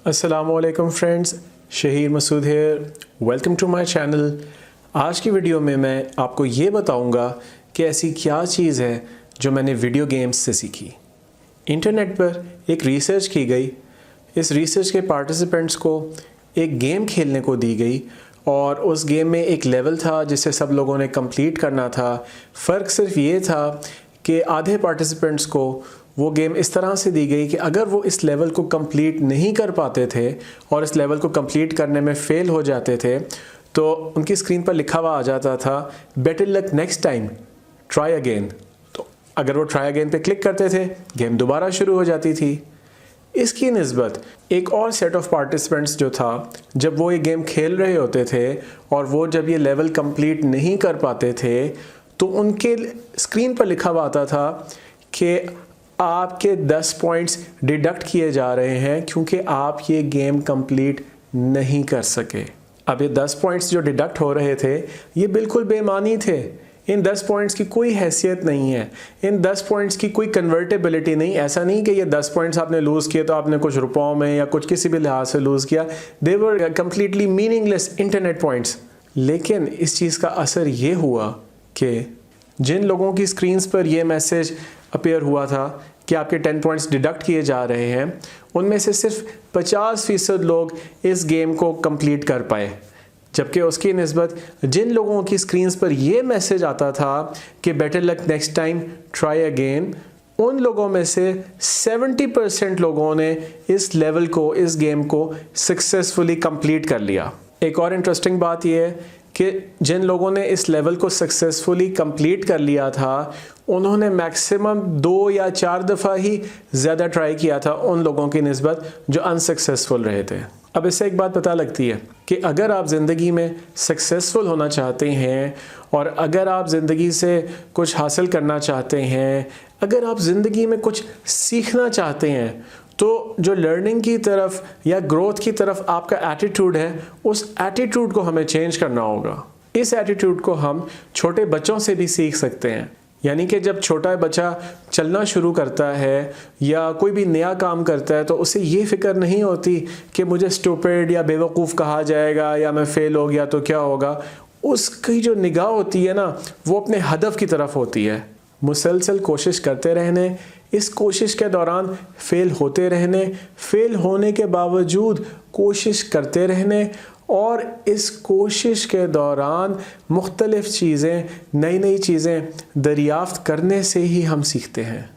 अस्सलामुअलैकुम friends, Shaheer Masood here. Welcome to my channel. आज की वीडियो में मैं आपको ये बताऊंगा कि ऐसी क्या चीज़ है जो मैंने वीडियो गेम्स से सीखी। इंटरनेट पर एक रिसर्च की गई। इस रिसर्च के पार्टिसिपेंट्स को एक गेम खेलने को दी गई और उस गेम में एक लेवल था जिसे सब लोगों ने कंप्लीट करना था। फ़र्क सिर्फ ये था कि आधे पार्टिसिपेंट्स को वो गेम इस तरह से दी गई कि अगर वो इस लेवल को कंप्लीट नहीं कर पाते थे और इस लेवल को कंप्लीट करने में फ़ेल हो जाते थे तो उनकी स्क्रीन पर लिखा हुआ आ जाता था better luck next time, try again. तो अगर वो ट्राई अगेन पे क्लिक करते थे, गेम दोबारा शुरू हो जाती थी। इसकी निस्बत एक और सेट ऑफ पार्टिसिपेंट्स जो था, जब वो ये गेम खेल रहे होते थे और वो जब ये लेवल कंप्लीट नहीं कर पाते थे तो उनके स्क्रीन पर लिखा हुआ आता था कि आपके 10 पॉइंट्स डिडक्ट किए जा रहे हैं क्योंकि आप ये गेम कंप्लीट नहीं कर सके। अब ये 10 पॉइंट्स जो डिडक्ट हो रहे थे ये बिल्कुल बेमानी थे। इन 10 पॉइंट्स की कोई हैसियत नहीं है, इन 10 पॉइंट्स की कोई कन्वर्टेबिलिटी नहीं। ऐसा नहीं कि ये 10 पॉइंट्स आपने लूज़ किए तो आपने कुछ रुपयों में या कुछ किसी भी लिहाज से लूज़ किया। They were completely meaningless internet points. लेकिन इस चीज़ का असर ये हुआ कि जिन लोगों की स्क्रीन्स पर यह मैसेज अपीयर हुआ था कि आपके 10 पॉइंट्स डिडक्ट किए जा रहे हैं, उनमें से सिर्फ 50% लोग इस गेम को कंप्लीट कर पाए। जबकि उसकी निस्बत जिन लोगों की स्क्रीन्स पर यह मैसेज आता था कि better luck next time, try again, उन लोगों में से 70% लोगों ने इस लेवल को, इस गेम को सक्सेसफुली कंप्लीट कर लिया। एक और इंटरेस्टिंग बात यह है कि जिन लोगों ने इस लेवल को सक्सेसफुली कंप्लीट कर लिया था उन्होंने मैक्सिमम 2 या 4 दफ़ा ही ज़्यादा ट्राई किया था उन लोगों की निस्बत जो अनसक्सेसफुल रहे थे। अब इससे एक बात पता लगती है कि अगर आप ज़िंदगी में सक्सेसफुल होना चाहते हैं और अगर आप ज़िंदगी से कुछ हासिल करना चाहते हैं, अगर आप ज़िंदगी में कुछ सीखना चाहते हैं, तो जो लर्निंग की तरफ या ग्रोथ की तरफ आपका एटीट्यूड है, उस एटीट्यूड को हमें चेंज करना होगा। इस एटीट्यूड को हम छोटे बच्चों से भी सीख सकते हैं। यानी कि जब छोटा बच्चा चलना शुरू करता है या कोई भी नया काम करता है तो उसे ये फ़िक्र नहीं होती कि मुझे स्टूपिड या बेवकूफ़ कहा जाएगा या मैं फ़ेल हो गया तो क्या होगा। उसकी जो निगाह होती है ना, वो अपने हदफ की तरफ होती है। मुसलसल कोशिश करते रहने, इस कोशिश के दौरान फ़ेल होते रहने, फ़ेल होने के बावजूद कोशिश करते रहने और इस कोशिश के दौरान मुख्तलिफ़ चीज़ें, नई नई चीज़ें दरियाफ़्त करने से ही हम सीखते हैं।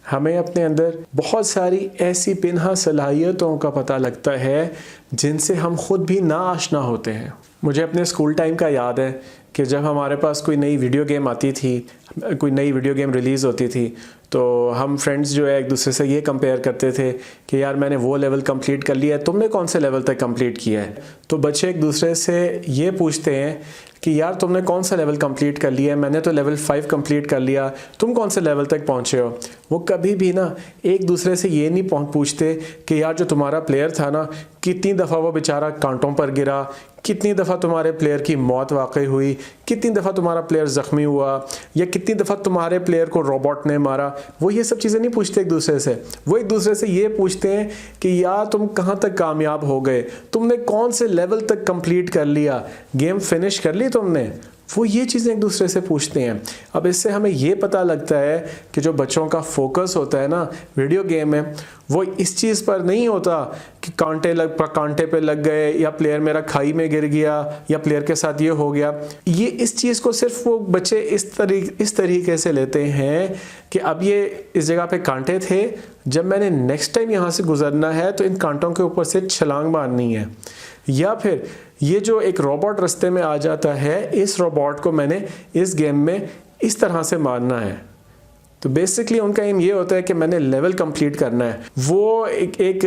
हमें अपने अंदर बहुत सारी ऐसी पिन्हा सलाहियतों का पता लगता है जिनसे हम ख़ुद भी ना आशना होते हैं। मुझे अपने स्कूल टाइम का याद है कि जब हमारे पास कोई नई वीडियो गेम आती थी, कोई नई वीडियो गेम रिलीज़ होती थी, तो हम फ्रेंड्स जो है एक दूसरे से ये कंपेयर करते थे कि यार मैंने वो लेवल कंप्लीट कर लिया है, तुमने कौन से लेवल तक कंप्लीट किया है। तो बच्चे एक दूसरे से ये पूछते हैं कि यार तुमने कौन सा लेवल कंप्लीट कर लिया है, मैंने तो लेवल 5 कंप्लीट कर लिया, तुम कौन से लेवल तक पहुँचे हो। वो कभी भी ना एक दूसरे से ये नहीं पूछते कि यार जो तुम्हारा प्लेयर था ना, कितनी दफ़ा वो बेचारा कांटों पर गिरा, कितनी दफ़ा तुम्हारे प्लेयर की मौत वाक़ई हुई, कितनी दफ़ा तुम्हारा प्लेयर ज़ख्मी हुआ या कितनी दफ़ा तुम्हारे प्लेयर को रोबोट ने मारा। वो ये सब चीज़ें नहीं पूछते एक दूसरे से। वो एक दूसरे से ये पूछते हैं कि यार तुम कहाँ तक कामयाब हो गए, तुमने कौन से लेवल तक कंप्लीट कर लिया, गेम फिनिश कर ली तुमने। वो ये चीज़ें एक दूसरे से पूछते हैं। अब इससे हमें ये पता लगता है कि जो बच्चों का फोकस होता है ना वीडियो गेम में, वो इस चीज़ पर नहीं होता कि कांटे पे लग गए या प्लेयर मेरा खाई में गिर गया या प्लेयर के साथ ये हो गया। ये इस चीज़ को सिर्फ वो बच्चे इस तरीके से लेते हैं कि अब ये इस जगह पे कांटे थे, जब मैंने नेक्स्ट टाइम यहाँ से गुजरना है तो इन कांटों के ऊपर से छलांग मारनी है। या फिर ये जो एक रोबोट रास्ते में आ जाता है, इस रोबोट को मैंने इस गेम में इस तरह से मारना है। तो बेसिकली उनका एम ये होता है कि मैंने लेवल कंप्लीट करना है। वो एक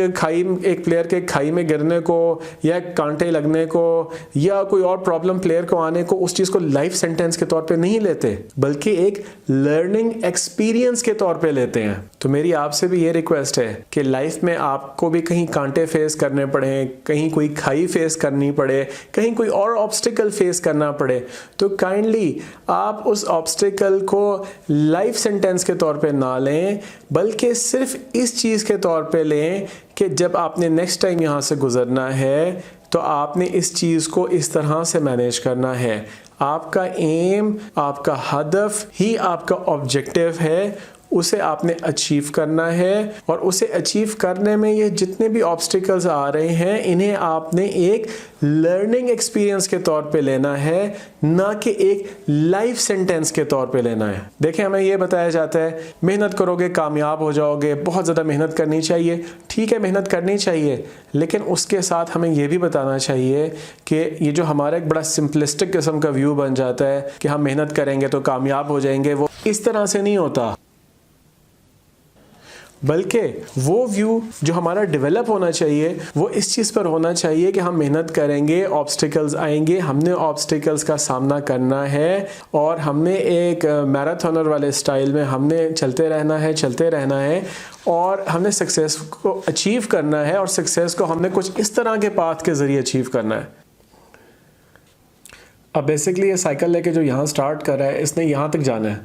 प्लेयर के खाई में गिरने को या कांटे लगने को या कोई और प्रॉब्लम प्लेयर को आने को, उस चीज़ को लाइफ सेंटेंस के तौर पे नहीं लेते, बल्कि एक लर्निंग एक्सपीरियंस के तौर पे लेते हैं। तो मेरी आपसे भी ये रिक्वेस्ट है कि लाइफ में आपको भी कहीं कांटे फेस करने पड़े, कहीं कोई खाई फेस करनी पड़े, कहीं कोई और ऑब्स्टिकल फेस करना पड़े, तो काइंडली आप उस ऑब्स्टिकल को लाइफ सेंटेंस के तौर पे ना लें, बल्कि सिर्फ इस चीज़ के तौर पे लें कि जब आपने नेक्स्ट टाइम यहाँ से गुज़रना है तो आपने इस चीज़ को इस तरह से मैनेज करना है। आपका एम, आपका हदफ ही आपका ऑब्जेक्टिव है, उसे आपने अचीव करना है और उसे अचीव करने में ये जितने भी ऑब्स्टिकल्स आ रहे हैं इन्हें आपने एक लर्निंग एक्सपीरियंस के तौर पे लेना है, ना कि एक लाइफ सेंटेंस के तौर पे लेना है। देखें, हमें ये बताया जाता है मेहनत करोगे कामयाब हो जाओगे, बहुत ज़्यादा मेहनत करनी चाहिए। ठीक है, मेहनत करनी चाहिए, लेकिन उसके साथ हमें ये भी बताना चाहिए कि ये जो हमारा एक बड़ा सिंपलिस्टिक किस्म का व्यू बन जाता है कि हम मेहनत करेंगे तो कामयाब हो जाएंगे, वो इस तरह से नहीं होता। बल्कि वो व्यू जो हमारा डेवलप होना चाहिए वो इस चीज़ पर होना चाहिए कि हम मेहनत करेंगे, ऑब्स्टिकल्स आएंगे, हमने ऑब्स्टिकल्स का सामना करना है और हमने एक मैराथनर वाले स्टाइल में हमने चलते रहना है और हमने सक्सेस को अचीव करना है और सक्सेस को हमने कुछ इस तरह के पाथ के ज़रिए अचीव करना है। अब बेसिकली ये साइकिल लेके जो यहाँ स्टार्ट कर रहा है इसने यहाँ तक जाना है,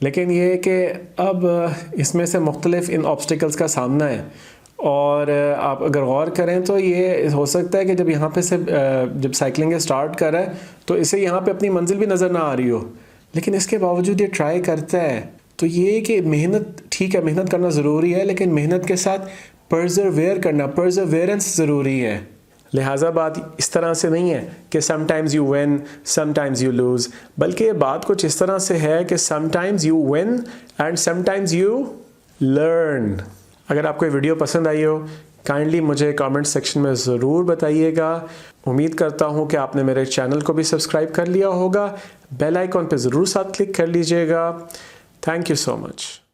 लेकिन ये कि अब इसमें से मुख्तलिफ इन ऑब्स्टिकल्स का सामना है और आप अगर गौर करें तो ये हो सकता है कि जब यहाँ पे से जब साइकिलिंग स्टार्ट कर रहा है तो इसे यहाँ पे अपनी मंजिल भी नज़र ना आ रही हो, लेकिन इसके बावजूद ये ट्राई करता है। तो ये कि मेहनत, ठीक है मेहनत करना ज़रूरी है, लेकिन मेहनत के साथ परसेवरेंस ज़रूरी है। लिहाजा बात इस तरह से नहीं है कि sometimes you win sometimes you lose, बल्कि ये बात कुछ इस तरह से है कि sometimes you win and sometimes you learn. अगर आपको ये वीडियो पसंद आई हो काइंडली मुझे कमेंट सेक्शन में ज़रूर बताइएगा। उम्मीद करता हूँ कि आपने मेरे चैनल को भी सब्सक्राइब कर लिया होगा, बेल आइकॉन पे ज़रूर साथ क्लिक कर लीजिएगा। Thank you so much.